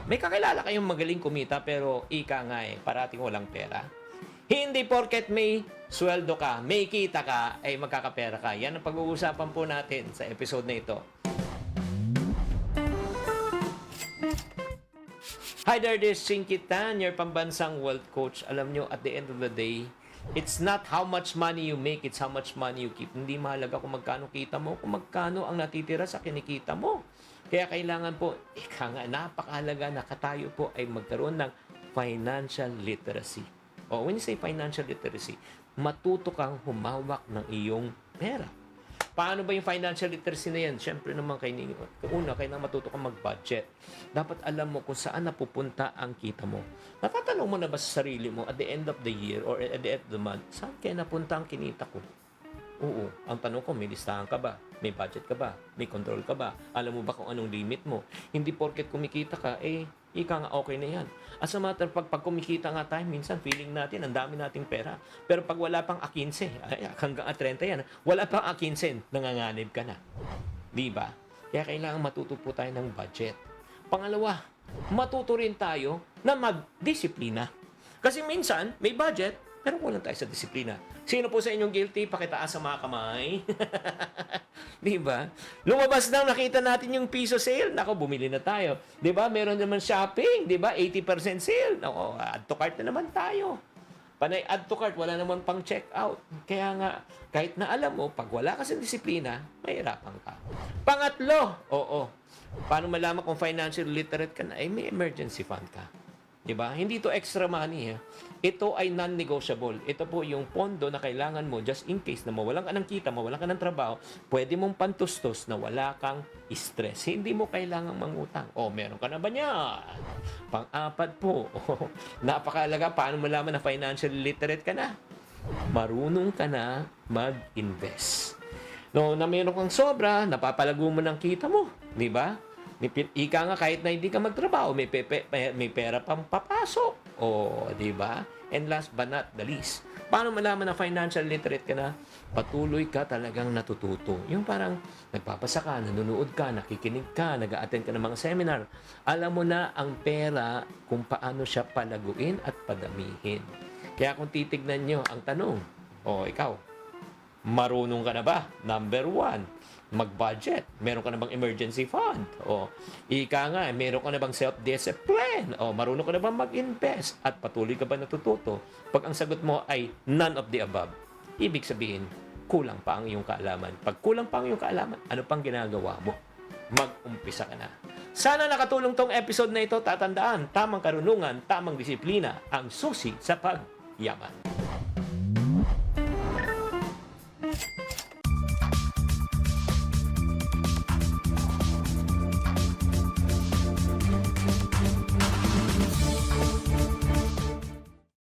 May kakilala kayong magaling kumita pero ika nga parating walang pera. Hindi porket may sweldo ka, may kita ka, ay magkakapera ka. Yan ang pag-uusapan po natin sa episode na ito. Hi there, this is Chinky Tan, your pambansang wealth coach. Alam nyo, at the end of the day, it's not how much money you make, it's how much money you keep. Hindi mahalaga kung magkano kita mo, kung magkano ang natitira sa kinikita mo. Kaya kailangan po, napakahalaga na tayo po ay magkaroon ng financial literacy. When you say financial literacy, matuto kang humawak ng iyong pera. Paano ba yung financial literacy na yan? Siyempre naman, kailangan matuto kang mag-budget. Dapat alam mo kung saan napupunta ang kita mo. Natatanong mo na ba sa sarili mo at the end of the year or at the end of the month, saan kaya napunta ang kinita ko? Oo. Ang tanong ko, may listahan ka ba? May budget ka ba? May control ka ba? Alam mo ba kung anong limit mo? Hindi porket kumikita ka, ika nga okay na yan. As a matter, pag kumikita nga tayo, minsan feeling natin, ang dami nating pera. Pero pag wala pang A15, hanggang A30 yan, wala pang A15, nanganganib ka na. Di ba? Kaya kailangan matuto po tayo ng budget. Pangalawa, matuto rin tayo na magdisiplina. Kasi minsan, may budget, pero kulang tayo sa disiplina. Sino po sa inyong guilty? Pakitaas sa mga kamay. Di ba? Lumabas na, nakita natin yung piso sale. Nako, bumili na tayo. Di ba? Meron naman shopping. Di ba? 80% sale. Nako, add to cart na naman tayo. Panay add to cart, wala naman pang check out. Kaya nga, kahit na alam mo, pag wala ka sa disiplina, mahirapan ka. Pangatlo, paano malaman kung financial literate ka na? May emergency fund ka. Diba? Hindi to extra money. Ito ay non-negotiable. Ito po yung pondo na kailangan mo just in case na mawalan ka ng kita, mawalan ka ng trabaho, pwede mong pantustos na wala kang stress. Hindi mo kailangang mangutang. Meron ka na ba niyan? Pang-apat po. Napakalaga, paano malaman na financial literate ka na? Marunong ka na mag-invest. Na meron kang sobra, napapalago mo ng kita mo. Di ba? Ika nga kahit na hindi ka magtrabaho, may pera pang papasok. Di ba? And last but not the least, paano malaman na financial literate ka na? Patuloy ka talagang natututo. Yung parang nagpapasa ka, nanonood ka, nakikinig ka, nag-a-attend ka ng mga seminar. Alam mo na ang pera kung paano siya palaguin at padamihin. Kaya kung titignan nyo ang tanong, ikaw, marunong ka na ba? Number 1, mag-budget. Meron ka na bang emergency fund? Ika nga, meron ka na bang self-discipline? Marunong ka na bang mag-invest? At patuloy ka ba natututo? Pag ang sagot mo ay none of the above, ibig sabihin, kulang pa ang iyong kaalaman. Pag kulang pa ang iyong kaalaman, ano pang ginagawa mo? Mag-umpisa ka na. Sana nakatulong tong episode na ito. Tatandaan, tamang karunungan, tamang disiplina, ang susi sa pagyaman.